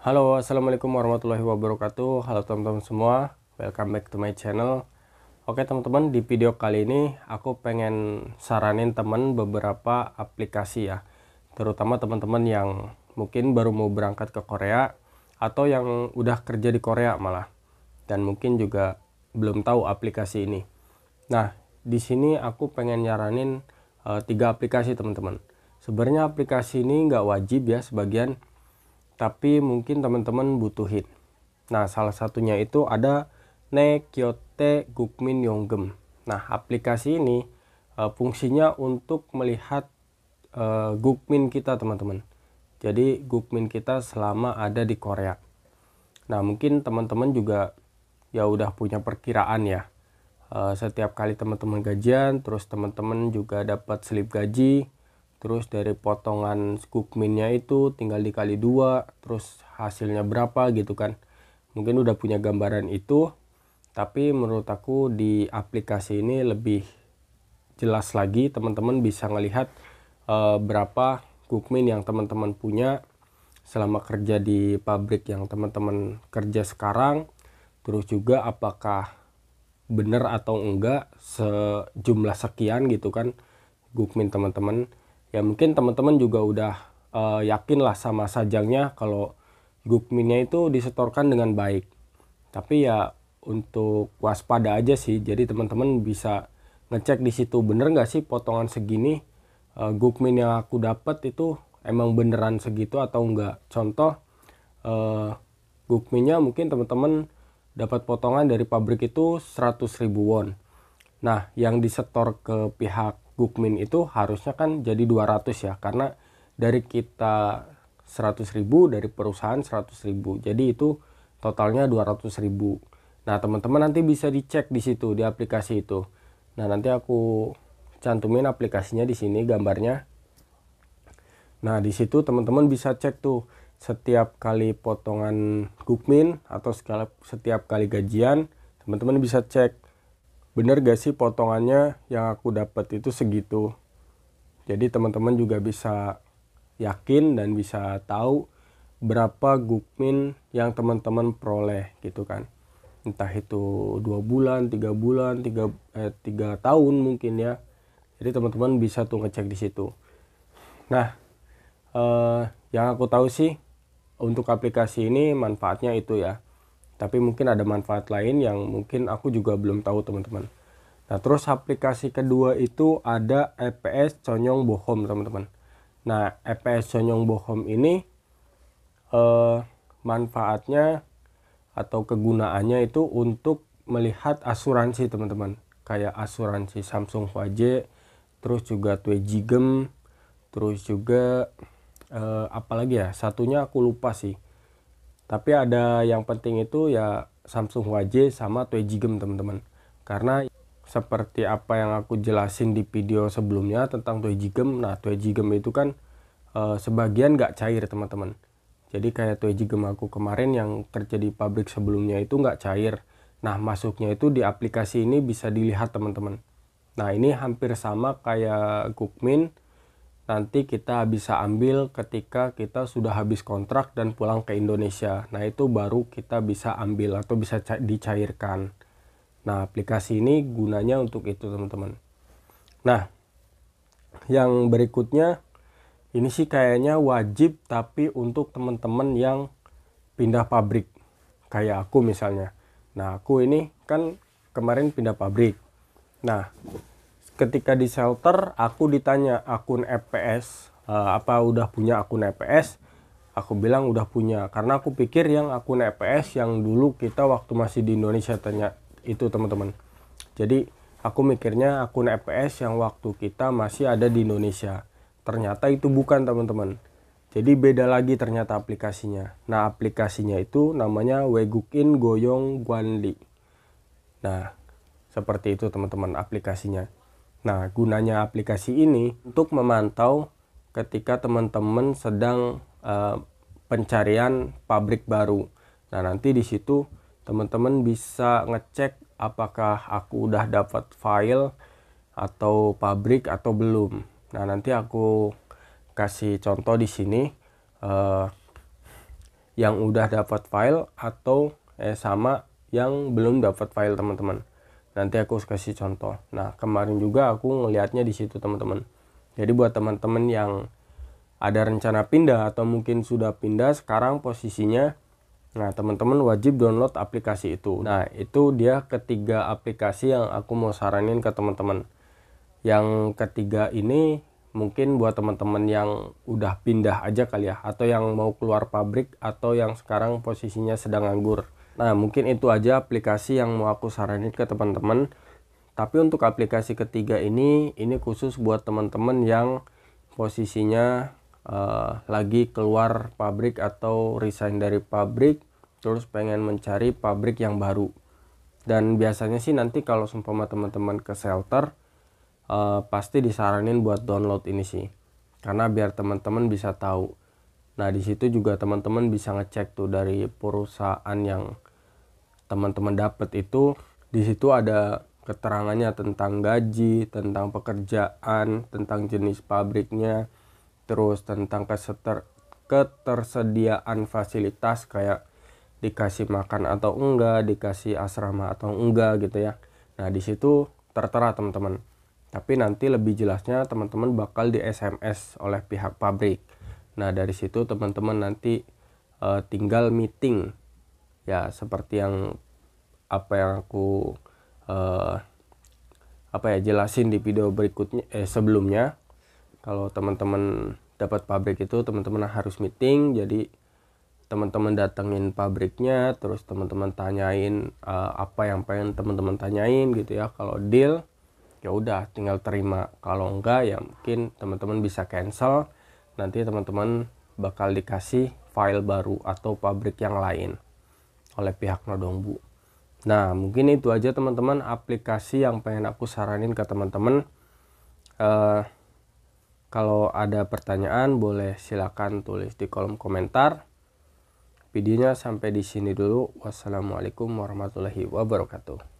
Halo, assalamualaikum warahmatullahi wabarakatuh. Halo teman-teman semua, welcome back to my channel. Oke teman-teman, di video kali ini aku pengen saranin teman beberapa aplikasi ya, terutama teman-teman yang mungkin baru mau berangkat ke Korea atau yang udah kerja di Korea malah, dan mungkin juga belum tahu aplikasi ini. Nah, di sini aku pengen nyaranin 3 aplikasi teman-teman. Sebenarnya aplikasi ini nggak wajib ya sebagian, tapi mungkin teman-teman butuhin. Nah, salah satunya itu ada Nekyote Gukmin Yonggem. Nah, aplikasi ini fungsinya untuk melihat Gukmin kita teman-teman. Jadi Gukmin kita selama ada di Korea. Nah, mungkin teman-teman juga ya udah punya perkiraan ya. Setiap kali teman-teman gajian, terus teman-teman juga dapat slip gaji, terus dari potongan Gukminnya itu tinggal dikali 2, terus hasilnya berapa gitu kan. Mungkin udah punya gambaran itu, tapi menurut aku di aplikasi ini lebih jelas lagi. Teman-teman bisa ngelihat berapa Gukmin yang teman-teman punya selama kerja di pabrik yang teman-teman kerja sekarang, terus juga apakah bener atau enggak sejumlah sekian gitu kan Gukmin teman-teman. Ya mungkin teman-teman juga udah yakin lah sama sajangnya kalau Gukminnya itu disetorkan dengan baik. Tapi ya untuk waspada aja sih. Jadi teman-teman bisa ngecek di situ bener nggak sih potongan segini Gukmin yang aku dapat itu emang beneran segitu atau enggak. Contoh Gukminnya mungkin teman-teman dapat potongan dari pabrik itu 100.000 won. Nah, yang disetor ke pihak Gukmin itu harusnya kan jadi 200 ya, karena dari kita 100.000, dari perusahaan 100.000. Jadi itu totalnya 200.000. Nah, teman-teman nanti bisa dicek di situ di aplikasi itu. Nah, nanti aku cantumin aplikasinya di sini gambarnya. Nah, di situ teman-teman bisa cek tuh setiap kali potongan Gukmin atau setiap kali gajian, teman-teman bisa cek bener gak sih potongannya yang aku dapat itu segitu. Jadi teman-teman juga bisa yakin dan bisa tahu berapa Gukmin yang teman-teman peroleh gitu kan. Entah itu 2 bulan, 3 bulan, 3 tahun mungkin ya. Jadi teman-teman bisa tuh ngecek di situ. Nah, yang aku tahu sih untuk aplikasi ini manfaatnya itu ya. Tapi mungkin ada manfaat lain yang mungkin aku juga belum tahu teman-teman. Nah, terus aplikasi kedua itu ada EPS Chonyong Bohom teman-teman. Nah, EPS Chonyong Bohom ini manfaatnya atau kegunaannya itu untuk melihat asuransi teman-teman. Kayak asuransi Samsung Hwaje, terus juga Twejigem, terus juga apalagi ya, satunya aku lupa sih. Tapi ada yang penting itu ya Samsung Hwaje sama Twejigem teman-teman. Karena seperti apa yang aku jelasin di video sebelumnya tentang Twejigem. Nah, Twejigem itu kan sebagian nggak cair teman-teman. Jadi kayak Twejigem aku kemarin yang kerja di pabrik sebelumnya itu nggak cair. Nah, masuknya itu di aplikasi ini bisa dilihat teman-teman. Nah, ini hampir sama kayak Gukmin. Nanti kita bisa ambil ketika kita sudah habis kontrak dan pulang ke Indonesia. Nah, itu baru kita bisa ambil atau bisa dicairkan. Nah, aplikasi ini gunanya untuk itu teman-teman. Nah, yang berikutnya ini sih kayaknya wajib tapi untuk teman-teman yang pindah pabrik kayak aku misalnya. Nah, aku ini kan kemarin pindah pabrik. Nah, ketika di shelter aku ditanya akun EPS apa udah punya akun EPS. Aku bilang udah punya, karena aku pikir yang akun EPS yang dulu kita waktu masih di Indonesia tanya itu teman-teman. Jadi aku mikirnya akun EPS yang waktu kita masih ada di Indonesia. Ternyata itu bukan teman-teman. Jadi beda lagi ternyata aplikasinya. Nah, aplikasinya itu namanya Wegukin Goyong Guanli. Nah, seperti itu teman-teman aplikasinya. Nah, gunanya aplikasi ini untuk memantau ketika teman-teman sedang pencarian pabrik baru. Nah, nanti di situ teman-teman bisa ngecek apakah aku udah dapat file atau pabrik atau belum. Nah, nanti aku kasih contoh di sini. yang udah dapat file atau sama yang belum dapat file teman-teman. Nanti aku kasih contoh. Nah, kemarin juga aku ngelihatnya di situ teman-teman. Jadi buat teman-teman yang ada rencana pindah atau mungkin sudah pindah sekarang posisinya, nah teman-teman wajib download aplikasi itu. Nah, itu dia ketiga aplikasi yang aku mau saranin ke teman-teman. Yang ketiga ini mungkin buat teman-teman yang udah pindah aja kali ya, atau yang mau keluar pabrik, atau yang sekarang posisinya sedang nganggur. Nah, mungkin itu aja aplikasi yang mau aku saranin ke teman-teman. Tapi untuk aplikasi ketiga ini khusus buat teman-teman yang posisinya lagi keluar pabrik atau resign dari pabrik, terus pengen mencari pabrik yang baru. Dan biasanya sih nanti kalau seumpama teman-teman ke shelter, pasti disaranin buat download ini sih, karena biar teman-teman bisa tahu. Nah, di situ juga teman-teman bisa ngecek tuh dari perusahaan yang teman-teman dapat itu. Di situ ada keterangannya tentang gaji, tentang pekerjaan, tentang jenis pabriknya, terus tentang ketersediaan fasilitas kayak dikasih makan atau enggak, dikasih asrama atau enggak gitu ya. Nah, di situ tertera teman-teman. Tapi nanti lebih jelasnya teman-teman bakal di SMS oleh pihak pabrik. Nah, dari situ teman-teman nanti tinggal meeting ya, seperti yang aku jelasin di video berikutnya sebelumnya. Kalau teman-teman dapat pabrik itu teman-teman harus meeting. Jadi teman-teman datengin pabriknya, terus teman-teman tanyain apa yang pengen teman-teman tanyain gitu ya. Kalau deal ya udah tinggal terima, kalau enggak ya mungkin teman-teman bisa cancel. Nanti teman-teman bakal dikasih file baru atau pabrik yang lain oleh pihak Nodongbu. Nah, mungkin itu aja teman-teman aplikasi yang pengen aku saranin ke teman-teman. Kalau ada pertanyaan boleh silakan tulis di kolom komentar. Videonya sampai di sini dulu. Wassalamualaikum warahmatullahi wabarakatuh.